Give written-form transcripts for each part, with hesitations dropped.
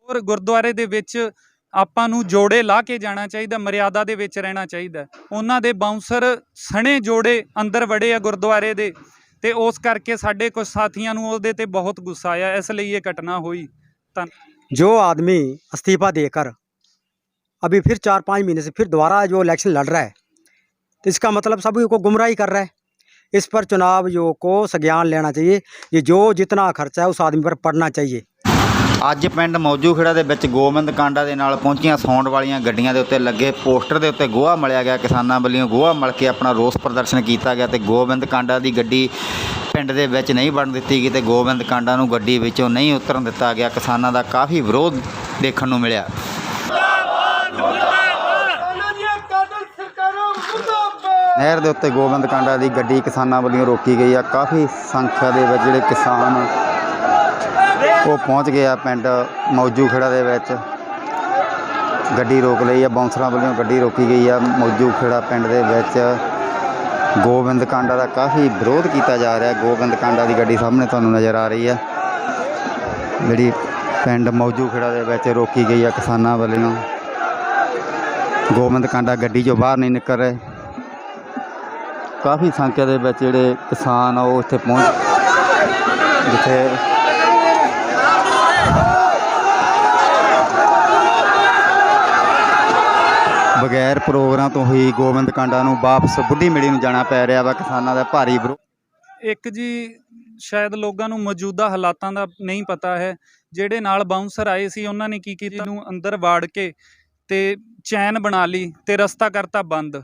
और गुरुद्वारे ਦੇ ਵਿੱਚ ਆਪਾਂ ਨੂੰ ਜੋੜੇ ਲਾ ਕੇ ਜਾਣਾ ਚਾਹੀਦਾ, ਮਰਿਆਦਾ ਦੇ ਵਿੱਚ ਰਹਿਣਾ ਚਾਹੀਦਾ। ਉਹਨਾਂ ਦੇ ਬਾਉਂਸਰ ਸਣੇ ਜੋੜੇ ਅੰਦਰ ਵੜੇ ਆ ਗੁਰਦੁਆਰੇ ਦੇ, ਤੇ ਉਸ ਕਰਕੇ ਸਾਡੇ ਕੁਝ ਸਾਥੀਆਂ ਨੂੰ ਉਹਦੇ ਤੇ ਬਹੁਤ ਗੁੱਸਾ ਆਇਆ, ਇਸ ਲਈ ਇਹ ਘਟਨਾ ਹੋਈ। जो आदमी इस्तीफा देकर अभी फिर 4-5 महीने से फिर दोबारा जो इलेक्शन लड़ रहा है, तो इसका मतलब सभी को गुमराही कर रहा है। इस पर चुनाव जो को संज्ञान लेना चाहिए। ये जो जितना खर्चा है उस आदमी पर पड़ना चाहिए। ਅੱਜ ਪਿੰਡ ਮੌਜੂ ਖੇੜਾ ਦੇ ਵਿੱਚ ਗੋਬਿੰਦ ਕਾਂਡਾ ਦੇ ਨਾਲ ਪਹੁੰਚੀਆਂ ਸਾਊਂਡ ਵਾਲੀਆਂ ਗੱਡੀਆਂ ਦੇ ਉੱਤੇ ਲੱਗੇ ਪੋਸਟਰ ਦੇ ਉੱਤੇ ਗੋਹਾ ਮਲਿਆ ਗਿਆ। ਕਿਸਾਨਾਂ ਵੱਲੋਂ ਗੋਹਾ ਮਲ ਕੇ ਆਪਣਾ ਰੋਸ ਪ੍ਰਦਰਸ਼ਨ ਕੀਤਾ ਗਿਆ ਤੇ ਗੋਬਿੰਦ ਕਾਂਡਾ ਦੀ ਗੱਡੀ ਪਿੰਡ ਦੇ ਵਿੱਚ ਨਹੀਂ ਵੜਨ ਦਿੱਤੀ ਗਈ ਤੇ ਗੋਬਿੰਦ ਕਾਂਡਾ ਨੂੰ ਗੱਡੀ ਵਿੱਚੋਂ ਨਹੀਂ ਉਤਰਨ ਦਿੱਤਾ ਗਿਆ। ਕਿਸਾਨਾਂ ਦਾ ਕਾਫੀ ਵਿਰੋਧ ਦੇਖਣ ਨੂੰ ਮਿਲਿਆ। ਨਹਿਰ ਦੇ ਉੱਤੇ ਗੋਬਿੰਦ ਕਾਂਡਾ ਦੀ ਗੱਡੀ ਕਿਸਾਨਾਂ ਵੱਲੋਂ ਰੋਕੀ ਗਈ ਆ। ਕਾਫੀ ਸੰਖਿਆ ਦੇ ਵਿੱਚ ਜਿਹੜੇ ਕਿਸਾਨ ਉਹ ਪਹੁੰਚ ਗਏ ਆ ਪਿੰਡ ਮੌਜੂ ਖੇੜਾ ਦੇ ਵਿੱਚ। ਗੱਡੀ ਰੋਕ ਲਈ ਆ, ਬਾਉਂਸਰਾਂ ਵੱਲੋਂ ਗੱਡੀ ਰੋਕੀ ਗਈ ਆ। ਮੌਜੂ ਖੇੜਾ ਪਿੰਡ ਦੇ ਵਿੱਚ ਗੋਬਿੰਦ ਕਾਂਡਾ ਦਾ ਕਾਫੀ ਵਿਰੋਧ ਕੀਤਾ ਜਾ ਰਿਹਾ। ਗੋਬਿੰਦ ਕਾਂਡਾ ਦੀ ਗੱਡੀ ਸਾਹਮਣੇ ਤੁਹਾਨੂੰ ਨਜ਼ਰ ਆ ਰਹੀ ਆ, ਜਿਹੜੀ ਪਿੰਡ ਮੌਜੂ ਖੇੜਾ ਦੇ ਵਿੱਚ ਰੋਕੀ ਗਈ ਆ ਕਿਸਾਨਾਂ ਵੱਲੋਂ। ਗੋਬਿੰਦ ਕਾਂਡਾ ਗੱਡੀ 'ਚੋਂ ਬਾਹਰ ਨਹੀਂ ਨਿਕਲ ਰਹੇ। ਕਾਫੀ ਸੰਖਿਆ ਦੇ ਵਿੱਚ ਜਿਹੜੇ ਕਿਸਾਨ ਆ ਉਹ ਇੱਥੇ ਪਹੁੰਚ ਜਿੱਥੇ ਬਗੈਰ ਪ੍ਰੋਗਰਾਮ ਤੋਂ ਹੀ ਗੋਬਿੰਦ ਕਾਂਡਾ ਨੂੰ ਵਾਪਸ ਬੁੱਢੀ ਮੇੜੀ ਨੂੰ ਜਾਣਾ ਪੈ ਰਿਹਾ ਵਾ। ਕਿਸਾਨਾਂ ਦਾ ਭਾਰੀ ਵਿਰੋਧ। ਇੱਕ ਜੀ ਸ਼ਾਇਦ ਲੋਕਾਂ ਨੂੰ ਮੌਜੂਦਾ ਹਾਲਾਤਾਂ ਦਾ ਨਹੀਂ ਪਤਾ ਹੈ। ਜਿਹੜੇ ਨਾਲ ਬਾਉਂਸਰ ਆਏ ਸੀ ਉਹਨਾਂ ਨੇ ਕੀ ਕੀਤਾ, ਨੂੰ ਅੰਦਰ ਵਾੜ ਕੇ ਤੇ ਚੈਨ ਬਣਾ ਲਈ ਤੇ ਰਸਤਾ ਕਰਤਾ ਬੰਦ,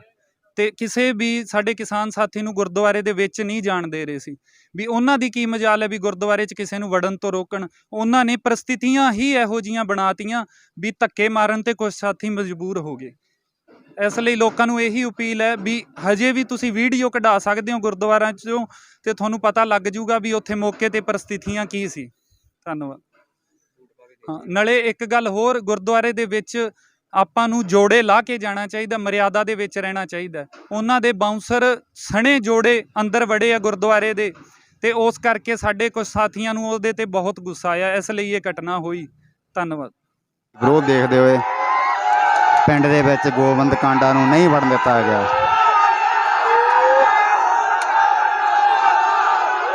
ਤੇ ਕਿਸੇ ਵੀ ਸਾਡੇ ਕਿਸਾਨ ਸਾਥੀ ਨੂੰ ਗੁਰਦੁਆਰੇ ਦੇ ਵਿੱਚ ਨਹੀਂ ਜਾਣ ਦੇ ਰਹੇ ਸੀ। ਵੀ ਉਹਨਾਂ ਦੀ ਕੀ ਮਜਾਲ ਹੈ ਵੀ ਗੁਰਦੁਆਰੇ 'ਚ ਕਿਸੇ ਨੂੰ ਵੜਨ ਤੋਂ ਰੋਕਣ। ਉਹਨਾਂ ਨੇ ਪਰਿਸਥਿਤੀਆਂ ਹੀ ਇਹੋ ਜਿਹੀਆਂ ਬਣਾਤੀਆਂ ਵੀ ਧੱਕੇ ਮਾਰਨ ਤੇ ਕੁਝ ਸਾਥੀ ਮਜਬੂਰ ਹੋ ਗਏ। ਇਸ ਲਈ ਲੋਕਾਂ ਨੂੰ ਇਹੀ ਅਪੀਲ ਹੈ ਵੀ ਹਜੇ ਵੀ ਤੁਸੀਂ ਵੀਡੀਓ ਕਢਾ ਸਕਦੇ ਹੋ ਗੁਰਦੁਆਰਿਆਂ 'ਚੋਂ, ਤੇ ਤੁਹਾਨੂੰ ਪਤਾ ਲੱਗ ਜੂਗਾ ਵੀ ਉੱਥੇ ਮੌਕੇ 'ਤੇ ਪਰਿਸਥਿਤੀਆਂ ਕੀ ਸੀ। ਧੰਨਵਾਦ। ਹਾਂ, ਨਾਲੇ ਇੱਕ ਗੱਲ ਹੋਰ, ਗੁਰਦੁਆਰੇ ਦੇ ਵਿੱਚ ਆਪਾਂ ਨੂੰ ਜੋੜੇ ਲਾ ਕੇ ਜਾਣਾ ਚਾਹੀਦਾ, ਮਰਿਆਦਾ ਦੇ ਵਿੱਚ ਰਹਿਣਾ ਚਾਹੀਦਾ। ਉਹਨਾਂ ਦੇ ਬਾਉਂਸਰ ਸਣੇ ਜੋੜੇ ਅੰਦਰ ਵੜੇ ਆ ਗੁਰਦੁਆਰੇ ਦੇ, ਤੇ ਉਸ ਕਰਕੇ ਸਾਡੇ ਕੁਝ ਸਾਥੀਆਂ ਨੂੰ ਉਹਦੇ ਤੇ ਬਹੁਤ ਗੁੱਸਾ ਆਇਆ, ਇਸ ਲਈ ਇਹ ਘਟਨਾ ਹੋਈ। ਧੰਨਵਾਦ। ਵਿਰੋਧ ਦੇਖਦੇ ਹੋਏ ਪਿੰਡ ਦੇ ਵਿੱਚ ਗੋਬਿੰਦ ਕਾਂਡਾ ਨੂੰ ਨਹੀਂ ਵੜਨ ਦਿੱਤਾ ਗਿਆ।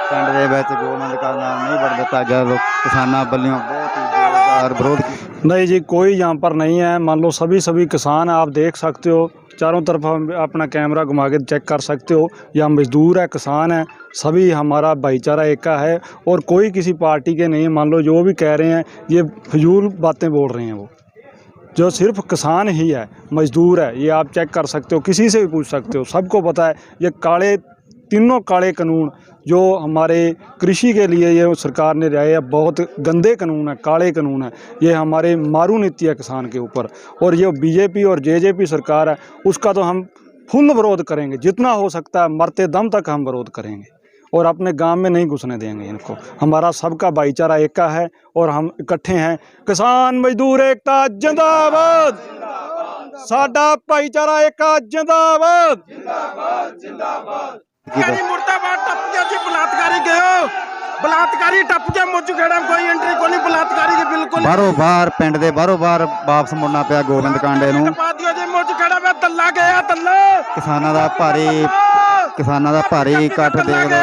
ਪਿੰਡ ਦੇ ਵਿੱਚ ਗੋਬਿੰਦ ਕਾਂਡਾ ਨੂੰ नहीं बढ़ देता गया। किसानों वालों बहुत ही जोरदार विरोध। नहीं जी, कोई यहाँ पर नहीं है। मान लो सभी किसान आप देख सकते हो, चारों तरफ हम अपना कैमरा घुमा के चेक कर सकते हो। या मजदूर है, किसान है, सभी हमारा भाईचारा एक का है और कोई किसी पार्टी के नहीं। मान लो जो भी कह रहे हैं ये फजूल बातें बोल रहे हैं, वो जो सिर्फ किसान ही है, मजदूर है। ये आप चेक कर सकते हो, किसी से भी पूछ सकते हो, सबको पता है। ये तीनों काले कानून जो हमारे कृषि के लिए ये सरकार ने लाए हैं, बहुत गंदे कानून है, काले कानून है। ये हमारे मारू नीति है किसान के ऊपर। और ये बीजेपी और जेजेपी सरकार है, उसका तो हम फुल विरोध करेंगे, जितना हो सकता है मरते दम तक हम विरोध करेंगे और अपने गांव में नहीं घुसने देंगे इनको। हमारा सबका भाईचारा एक का है और हम इकट्ठे हैं। किसान मजदूर एकता जिंदाबाद, साडा भाईचारा एक जिंदाबाद जिंदाबाद। मुर्दाबाद। टप गया जी, बलात्कारी गयो, बलात्कारी टप गया। मौजू खेड़ा कोई एंट्री को नहीं, बलात्कारी के बिल्कुल बारों बार पिंड दे बारों बार वापस मुड़ना पिया गोबिंद कांडे नूं। मौजू खेड़ा में तल्ला गया, तल्ला किसानां दा भारी इकट्ठ देखदे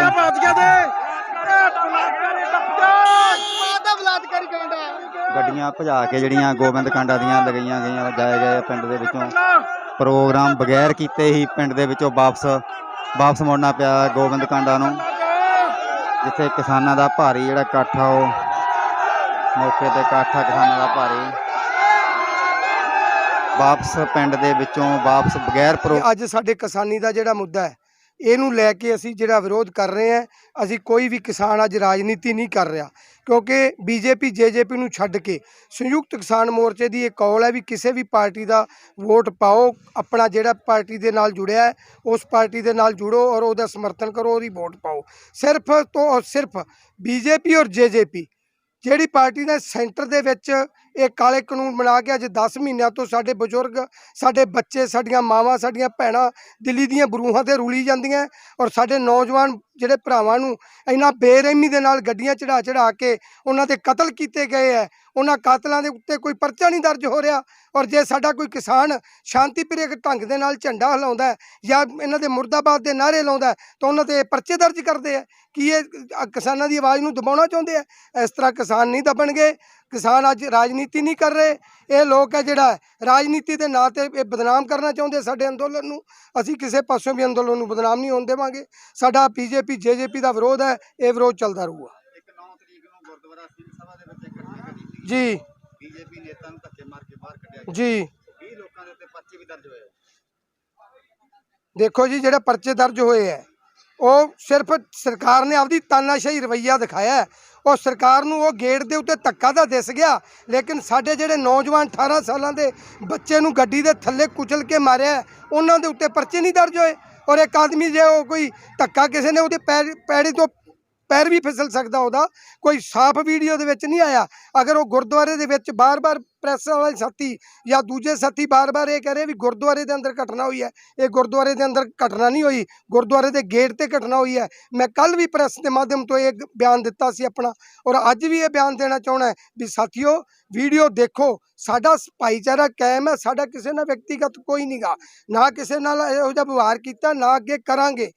ਗੱਡੀਆਂ ਭਜਾ ਕੇ ਜਿਹੜੀਆਂ ਗੋਬਿੰਦ ਕਾਂਡਾ ਦੀਆਂ ਲਗਾਈਆਂ ਗਈਆਂ ਜਾਏ ਗਏ ਪਿੰਡ ਦੇ ਵਿੱਚੋਂ। ਪ੍ਰੋਗਰਾਮ ਬਗੈਰ ਕੀਤੇ ਹੀ ਪਿੰਡ ਦੇ ਵਿੱਚੋਂ ਵਾਪਸ ਮੁੜਨਾ ਪਿਆ ਗੋਬਿੰਦ ਕਾਂਡਾ ਨੂੰ, ਜਿੱਥੇ ਕਿਸਾਨਾਂ ਦਾ ਭਾਰੀ ਜਿਹੜਾ ਇਕੱਠ ਆ ਉਹ ਮੌਕੇ ਤੇ ਇਕੱਠ ਆ ਕਿਸਾਨਾਂ ਦਾ ਭਾਰੀ ਵਾਪਸ ਪਿੰਡ ਦੇ ਵਿੱਚੋਂ ਵਾਪਸ ਬਗੈਰ ਅੱਜ ਸਾਡੇ ਕਿਸਾਨੀ ਦਾ ਜਿਹੜਾ ਮੁੱਦਾ ਹੈ ਇਹਨੂੰ ਲੈ ਕੇ ਅਸੀਂ ਜਿਹੜਾ ਵਿਰੋਧ ਕਰ ਰਹੇ ਹਾਂ। ਅਸੀਂ ਕੋਈ ਵੀ ਕਿਸਾਨ ਅੱਜ ਰਾਜਨੀਤੀ ਨਹੀਂ ਕਰ ਰਿਹਾ, ਕਿਉਂਕਿ ਬੀਜੇਪੀ ਜੇਜੇਪੀ ਨੂੰ ਛੱਡ ਕੇ ਸੰਯੁਕਤ ਕਿਸਾਨ ਮੋਰਚੇ ਦੀ ਇਹ ਕੌਲ ਹੈ ਵੀ ਕਿਸੇ ਵੀ ਪਾਰਟੀ ਦਾ ਵੋਟ ਪਾਓ, ਆਪਣਾ ਜਿਹੜਾ ਪਾਰਟੀ ਦੇ ਨਾਲ ਜੁੜਿਆ ਹੈ ਉਸ ਪਾਰਟੀ ਦੇ ਨਾਲ ਜੁੜੋ ਔਰ ਉਹਦਾ ਸਮਰਥਨ ਕਰੋ, ਉਹਦੀ ਵੋਟ ਪਾਓ। ਸਿਰਫ ਤੋਂ ਸਿਰਫ ਬੀਜੇਪੀ ਔਰ ਜੇਜੇਪੀ ਜਿਹੜੀ ਪਾਰਟੀ ਨੇ ਸੈਂਟਰ ਦੇ ਵਿੱਚ ਇਹ ਕਾਲੇ ਕਾਨੂੰਨ ਬਣਾ ਕੇ ਅੱਜ 10 ਮਹੀਨਿਆਂ ਤੋਂ ਸਾਡੇ ਬਜ਼ੁਰਗ, ਸਾਡੇ ਬੱਚੇ, ਸਾਡੀਆਂ ਮਾਵਾਂ, ਸਾਡੀਆਂ ਭੈਣਾਂ ਦਿੱਲੀ ਦੀਆਂ ਬਰੂਹਾਂ ਤੇ ਰੁਲੀ ਜਾਂਦੀਆਂ ਔਰ ਸਾਡੇ ਨੌਜਵਾਨ ਜਿਹੜੇ ਭਰਾਵਾਂ ਨੂੰ ਇੰਨਾ ਬੇਰਹਿਮੀ ਦੇ ਨਾਲ ਗੱਡੀਆਂ ਚੜਾ ਕੇ ਉਹਨਾਂ ਦੇ ਕਤਲ ਕੀਤੇ ਗਏ ਹੈ। ਉਹਨਾਂ ਕਾਤਲਾਂ ਦੇ ਉੱਤੇ ਕੋਈ ਪਰਚਾ ਨਹੀਂ ਦਰਜ ਹੋ ਰਿਹਾ। ਔਰ ਜੇ ਸਾਡਾ ਕੋਈ ਕਿਸਾਨ ਸ਼ਾਂਤੀਪ੍ਰਿਅਕ ਢੰਗ ਦੇ ਨਾਲ ਝੰਡਾ ਹਿਲਾਉਂਦਾ ਹੈ ਜਾਂ ਇਹਨਾਂ ਦੇ ਮੁਰਦਾਬਾਦ ਦੇ ਨਾਅਰੇ ਲਾਉਂਦਾ ਹੈ ਤਾਂ ਉਹਨਾਂ ਤੇ ਪਰਚੇ ਦਰਜ ਕਰਦੇ ਆ। ਕੀ ਇਹ ਕਿਸਾਨਾਂ ਦੀ ਆਵਾਜ਼ ਨੂੰ ਦਬਾਉਣਾ ਚਾਹੁੰਦੇ ਆ? ਇਸ ਤਰ੍ਹਾਂ ਕਿਸਾਨ ਨਹੀਂ ਦਬਣਗੇ। ਕਿਸਾਨ ਅੱਜ ਰਾਜਨੀਤੀ ਨਹੀਂ ਕਰ ਰਹੇ। ਇਹ ਲੋਕ ਹੈ ਜਿਹੜਾ ਰਾਜਨੀਤੀ ਦੇ ਨਾਂ ਤੇ ਇਹ ਬਦਨਾਮ ਕਰਨਾ ਚਾਹੁੰਦੇ ਸਾਡੇ ਅੰਦੋਲਨ ਨੂੰ। ਅਸੀਂ ਕਿਸੇ ਪਾਸੋਂ ਵੀ ਅੰਦੋਲਨ ਨੂੰ ਬਦਨਾਮ ਨਹੀਂ ਹੋਣ ਦੇਵਾਂਗੇ। ਸਾਡਾ ਬੀਜੇਪੀ ਜੇਜੇਪੀ ਦਾ ਵਿਰੋਧ ਹੈ, ਇਹ ਵਿਰੋਧ ਚੱਲਦਾ ਰਹੂਗਾ। 9 ਤਰੀਕ ਨੂੰ ਗੁਰਦੁਆਰਾ ਸਿੰਘ ਸਭਾ ਦੇ ਵਿੱਚ ਇਕੱਠੀ ਕੀਤੀ ਜੀ ਬੀਜੇਪੀ ਨੇਤਾ ਨੂੰ ਧੱਕੇ ਮਾਰ ਕੇ ਬਾਹਰ ਕੱਢਿਆ ਜੀ 20 ਲੋਕਾਂ ਦੇ ਉੱਤੇ ਪਰਚੇ ਵੀ ਦਰਜ ਹੋਏ। ਦੇਖੋ ਜੀ, ਜਿਹੜੇ ਪਰਚੇ ਦਰਜ ਹੋਏ ਹੈ ਉਹ ਸਿਰਫ ਸਰਕਾਰ ਨੇ ਆਪਦੀ ਤਾਨਾਸ਼ਾਹੀ ਰਵੱਈਆ ਦਿਖਾਇਆ ਹੈ। ਉਹ ਸਰਕਾਰ ਨੂੰ ਉਹ ਗੇਟ ਦੇ ਉੱਤੇ ਧੱਕਾ ਤਾਂ ਦਿਸ ਗਿਆ, ਲੇਕਿਨ ਸਾਡੇ ਜਿਹੜੇ ਨੌਜਵਾਨ 18 ਸਾਲਾਂ ਦੇ ਬੱਚੇ ਨੂੰ ਗੱਡੀ ਦੇ ਥੱਲੇ ਕੁਚਲ ਕੇ ਮਾਰਿਆ, ਉਹਨਾਂ ਦੇ ਉੱਤੇ ਪਰਚੇ ਨਹੀਂ ਦਰਜ ਹੋਏ। ਔਰ ਇੱਕ ਆਦਮੀ ਜੇ ਉਹ ਕੋਈ ਧੱਕਾ ਕਿਸੇ ਨੇ ਉਹਦੇ ਪੈੜੀ ਤੋਂ ਪੈਰ ਵੀ ਫਿਸਲ ਸਕਦਾ, ਉਹਦਾ ਕੋਈ ਸਾਫ਼ ਵੀਡੀਓ ਦੇ ਵਿੱਚ ਨਹੀਂ ਆਇਆ। ਅਗਰ ਉਹ ਗੁਰਦੁਆਰੇ ਦੇ ਵਿੱਚ ਬਾਰ-ਬਾਰ ਪ੍ਰੈਸ ਵਾਲੇ ਸਾਥੀ ਜਾਂ ਦੂਜੇ ਸਾਥੀ ਬਾਰ-ਬਾਰ ਇਹ ਕਹਿ ਰਹੇ ਵੀ ਗੁਰਦੁਆਰੇ ਦੇ ਅੰਦਰ ਘਟਨਾ ਹੋਈ ਹੈ, ਇਹ ਗੁਰਦੁਆਰੇ ਦੇ ਅੰਦਰ ਘਟਨਾ ਨਹੀਂ ਹੋਈ, ਗੁਰਦੁਆਰੇ ਦੇ ਗੇਟ ਤੇ ਘਟਨਾ ਹੋਈ ਹੈ। ਮੈਂ ਕੱਲ ਵੀ ਪ੍ਰੈਸ ਦੇ ਮਾਧਿਅਮ ਤੋਂ ਇਹ ਬਿਆਨ ਦਿੱਤਾ ਸੀ ਆਪਣਾ, ਔਰ ਅੱਜ ਵੀ ਇਹ ਬਿਆਨ ਦੇਣਾ ਚਾਹੁੰਦਾ ਵੀ ਸਾਥੀਓ ਵੀਡੀਓ ਦੇਖੋ। ਸਾਡਾ ਭਾਈਚਾਰਾ ਕਾਇਮ ਹੈ, ਸਾਡਾ ਕਿਸੇ ਨਾਲ ਵਿਅਕਤੀਗਤ ਕੋਈ ਨਹੀਂਗਾ, ਨਾ ਕਿਸੇ ਨਾਲ ਇਹੋ ਜਿਹਾ ਵਿਵਹਾਰ ਕੀਤਾ, ਨਾ ਅੱਗੇ ਕਰਾਂਗੇ।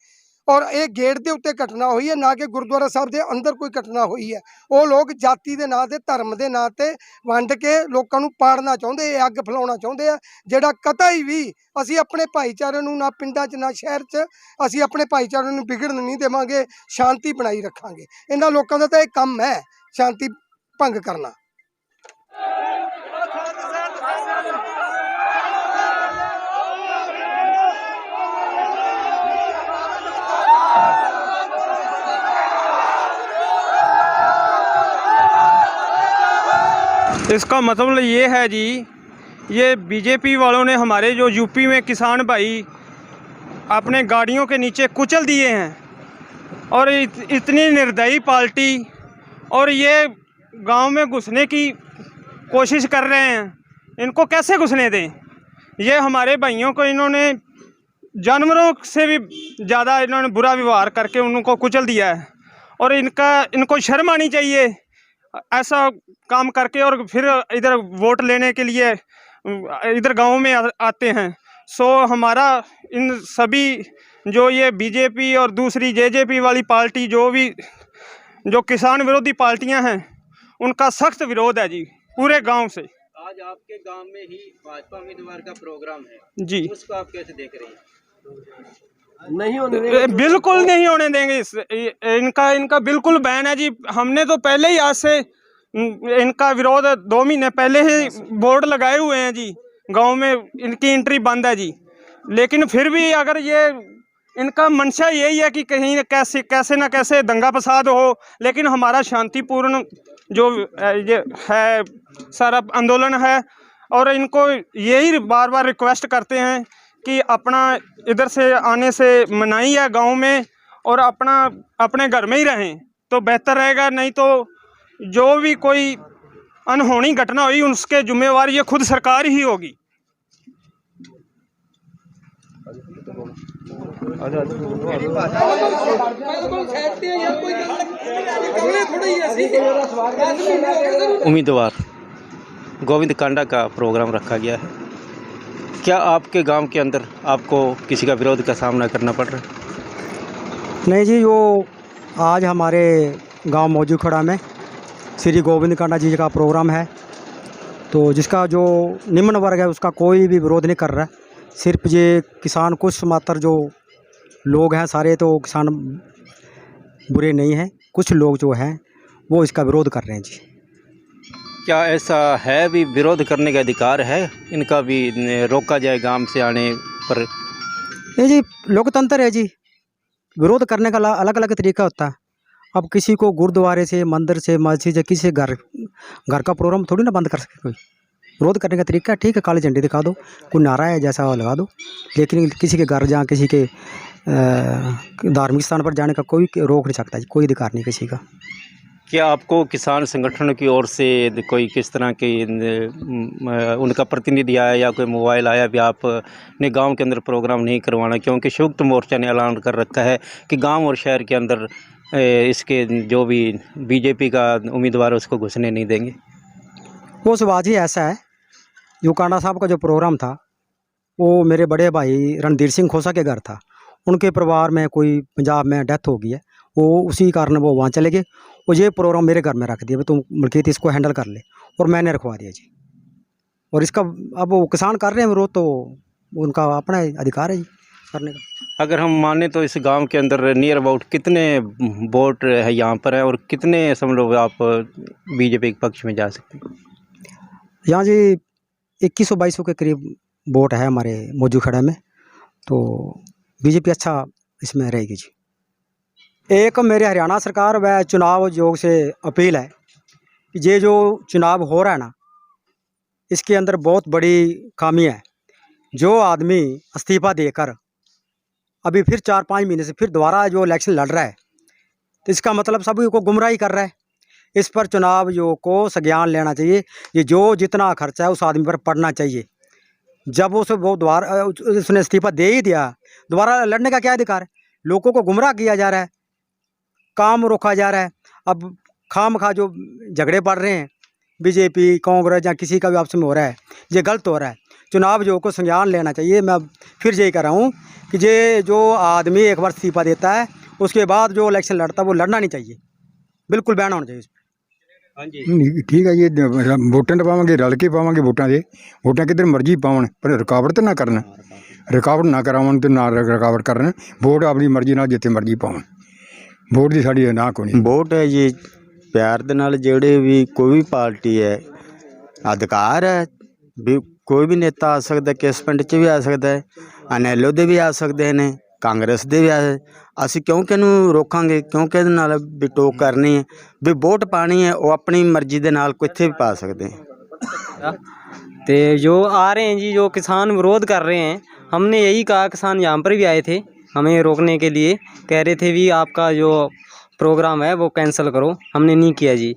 ਔਰ ਇਹ ਗੇਟ ਦੇ ਉੱਤੇ ਘਟਨਾ ਹੋਈ ਹੈ, ਨਾ ਕਿ ਗੁਰਦੁਆਰਾ ਸਾਹਿਬ ਦੇ ਅੰਦਰ ਕੋਈ ਘਟਨਾ ਹੋਈ ਹੈ। ਉਹ ਲੋਕ ਜਾਤੀ ਦੇ ਨਾਂ ਤੇ ਧਰਮ ਦੇ ਨਾਂ ਤੇ ਵੰਡ ਕੇ ਲੋਕਾਂ ਨੂੰ ਪਾੜਨਾ ਚਾਹੁੰਦੇ, ਇਹ ਅੱਗ ਫੈਲਾਉਣਾ ਚਾਹੁੰਦੇ ਆ, ਜਿਹੜਾ ਕਤਈ ਵੀ ਅਸੀਂ ਆਪਣੇ ਭਾਈਚਾਰੇ ਨੂੰ ਨਾ ਪਿੰਡਾਂ 'ਚ ਨਾ ਸ਼ਹਿਰ 'ਚ ਅਸੀਂ ਆਪਣੇ ਭਾਈਚਾਰੇ ਨੂੰ ਵਿਗੜਨ ਨਹੀਂ ਦੇਵਾਂਗੇ, ਸ਼ਾਂਤੀ ਬਣਾਈ ਰੱਖਾਂਗੇ। ਇਹਨਾਂ ਲੋਕਾਂ ਦਾ ਤਾਂ ਇਹ ਕੰਮ ਹੈ ਸ਼ਾਂਤੀ ਭੰਗ ਕਰਨਾ। इसका मतलब ये है जी, ये बीजेपी वालों ने हमारे जो यूपी में किसान भाई अपने गाड़ियों के नीचे कुचल दिए हैं। और इतनी निर्दयी पार्टी, और ये गांव में घुसने की कोशिश कर रहे हैं, इनको कैसे घुसने दें? ये हमारे भाइयों को इन्होंने जानवरों से भी ज़्यादा इन्होंने बुरा व्यवहार करके उनको कुचल दिया है। और इनको शर्म आनी चाहिए ऐसा काम करके, और फिर इधर वोट लेने के लिए इधर गांव में आते हैं। सो हमारा इन सभी जो ये बीजेपी और दूसरी जेजेपी वाली पार्टी जो किसान विरोधी पार्टियां हैं, उनका सख्त विरोध है जी पूरे गांव से। आज आपके गांव में ही भाजपा उम्मीदवार का प्रोग्राम है जी, उसको आप कैसे देख रहे हैं? नहीं होने देंगे, बिल्कुल नहीं होने देंगे। इनका बिल्कुल बैन है जी। हमने तो पहले ही आज से इनका विरोध 2 महीने पहले ही बोर्ड लगाए हुए हैं जी, गांव में इनकी एंट्री बंद है जी। लेकिन फिर भी अगर ये इनका मंशा यही है कि कहीं कैसे ना कैसे दंगा फसाद हो, लेकिन हमारा शांतिपूर्ण जो ये है सारा आंदोलन है। और इनको यही बार बार रिक्वेस्ट करते हैं कि अपना इधर से आने से मनाही है गांव में, और अपने घर में ही रहें तो बेहतर रहेगा। नहीं तो जो भी कोई अनहोनी घटना हुई उसके जिम्मेवार ये खुद सरकार ही होगी। उम्मीदवार गोविंद कांडा का प्रोग्राम रखा गया है। क्या आपके गांव के अंदर आपको किसी का विरोध का सामना करना पड़ रहा है? नहीं जी, वो आज हमारे गांव मौजू खड़ा में श्री गोविंद कांडा जी का प्रोग्राम है, तो जिसका जो निम्न वर्ग है उसका कोई भी विरोध नहीं कर रहा है। सिर्फ ये किसान कुछ मात्र जो लोग हैं, सारे तो किसान बुरे नहीं हैं, कुछ लोग जो हैं वो इसका विरोध कर रहे हैं जी। क्या ऐसा है भी विरोध करने का अधिकार है इनका भी, रोका जाए गांव से आने पर? नहीं जी, लोकतंत्र है जी, विरोध करने का अलग अलग तरीका होता है। अब किसी को गुरुद्वारे से, मंदिर से, मस्जिद से, किसी घर का प्रोग्राम थोड़ी ना बंद कर सके कोई। विरोध करने का तरीका ठीक है, काली झंडी दिखा दो, कोई नारा है जैसा लगा दो, लेकिन किसी के घर जा, किसी के धार्मिक स्थान पर जाने का कोई रोक नहीं सकता जी, कोई अधिकार नहीं किसी का। क्या आपको किसान संगठनों की ओर से कोई किस तरह के उनका प्रतिनिधि आया या कोई मोबाइल आया भी आपने गांव के अंदर प्रोग्राम नहीं करवाना? क्योंकि संयुक्त मोर्चा ने ऐलान कर रखा है कि गांव और शहर के अंदर इसके जो भी बीजेपी का उम्मीदवार है उसको घुसने नहीं देंगे। वो शिवाजी ऐसा है, जो कांडा साहब का जो प्रोग्राम था वो मेरे बड़े भाई रणधीर सिंह खोसा के घर था। उनके परिवार में कोई पंजाब में डेथ हो गई है, वो उसी कारण वो वहाँ चले गए और ये प्रोग्राम मेरे घर में रख दिया, तुम मलकीत इसको हैंडल कर ले, और मैंने रखवा दिया जी। और इसका अब वो किसान कर रहे हैं विरोध, तो उनका अपना अधिकार है जी करने का। अगर हम माने तो इस गांव के अंदर नियर अबाउट कितने वोट है यहाँ पर है, और कितने समझ आप बीजेपी के पक्ष में जा सकते हैं? यहाँ जी 2100-2200 के करीब वोट है हमारे मौजू खेड़ा में, तो बीजेपी अच्छा इसमें रहेगी जी। एक मेरे हरियाणा सरकार व चुनाव आयोग से अपील है कि ये जो चुनाव हो रहा है ना, इसके अंदर बहुत बड़ी खामी है। जो आदमी इस्तीफा देकर अभी फिर 4-5 महीने से फिर दोबारा जो इलेक्शन लड़ रहा है, तो इसका मतलब सभी को गुमराही कर रहा है। इस पर चुनाव आयोग को संज्ञान लेना चाहिए। ये जो जितना खर्चा है उस आदमी पर पड़ना चाहिए। जब वो दोबारा उसने इस्तीफा दे ही दिया, दोबारा लड़ने का क्या अधिकार है? लोगों को गुमराह किया जा रहा है, काम रोका जा रहा है। अब खामखा जो झगड़े पड़ रहे हैं बीजेपी कांग्रेस या किसी का भी आपस में हो रहा है, ये गलत हो रहा है। चुनाव आयोग को संज्ञान लेना चाहिए। मैं फिर यही कह रहा हूँ कि ये जो आदमी एक बार इस्तीफा देता है उसके बाद जो इलेक्शन लड़ता है वो लड़ना नहीं चाहिए, बिल्कुल बैन होना चाहिए। हाँ जी, ठीक है जी, वोटां तो पावांगे, रल के पावांगे वोटां दे, वोटां किधर मर्जी पावन, पर रुकावट तो ना करना, रुकावट ना करावन तो ना रुकावट करन। वोट अपनी मर्जी नाल जिथे मर्जी पावन, वोट की साड़ी ना कोई नहीं। ਵੋਟ ਹੈ ਜੀ ਪਿਆਰ ਦੇ ਨਾਲ, ਜਿਹੜੇ ਵੀ ਕੋਈ ਵੀ ਪਾਰਟੀ ਹੈ ਅਧਿਕਾਰ ਹੈ ਵੀ ਕੋਈ ਵੀ ਨੇਤਾ ਆ ਸਕਦਾ, ਕਿਸ ਪਿੰਡ 'ਚ ਵੀ ਆ ਸਕਦਾ ਹੈ, ਅਨੈਲੋ ਦੇ ਵੀ ਆ ਸਕਦੇ ਨੇ, ਕਾਂਗਰਸ ਦੇ ਵੀ ਆ। ਅਸੀਂ ਕਿਉਂਕਿ ਇਹਨੂੰ ਰੋਕਾਂਗੇ, ਕਿਉਂਕਿ ਇਹਦੇ ਨਾਲ ਵੀ ਟੋਕ ਕਰਨੀ ਹੈ, ਵੀ ਵੋਟ ਪਾਣੀ ਹੈ ਉਹ ਆਪਣੀ ਮਰਜ਼ੀ ਦੇ ਨਾਲ ਕਿੱਥੇ ਵੀ ਪਾ ਸਕਦੇ। तो जो आ रहे हैं जी, जो किसान विरोध कर रहे हैं, हमने यही कहा, किसान यहाँ पर भी आए थे हमें रोकने के लिए, कह रहे थे भी आपका जो प्रोग्राम है वो कैंसिल करो। हमने नहीं किया जी।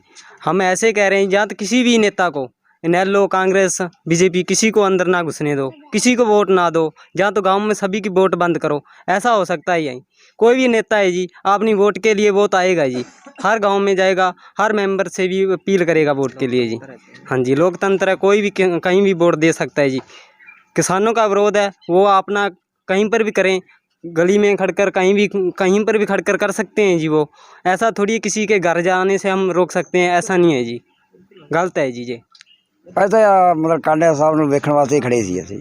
हम ऐसे कह रहे हैं, जहाँ तो किसी भी नेता को, इनेलो कांग्रेस बीजेपी, किसी को अंदर ना घुसने दो, किसी को वोट ना दो। जहाँ तो गांव में सभी की वोट बंद करो, ऐसा हो सकता है यहीं। कोई भी नेता है जी, अपनी वोट के लिए वोट आएगा जी, हर गांव में जाएगा, हर मेंबर से भी अपील करेगा वोट के लिए जी। हाँ जी, लोकतंत्र है, कोई भी कहीं भी वोट दे सकता है जी। किसानों का विरोध है वो अपना कहीं पर भी करें, गली में खड़कर कहीं पर भी खड़कर कर सकते हैं जी। वो ऐसा थोड़ी किसी के घर जाने से हम रोक सकते हैं, ऐसा नहीं है जी, गलत है जी। ये ऐसा मतलब कांडा साहब ਨੂੰ ਵੇਖਣ ਵਾਸਤੇ ਖੜੇ ਸੀ ਅਸੀਂ।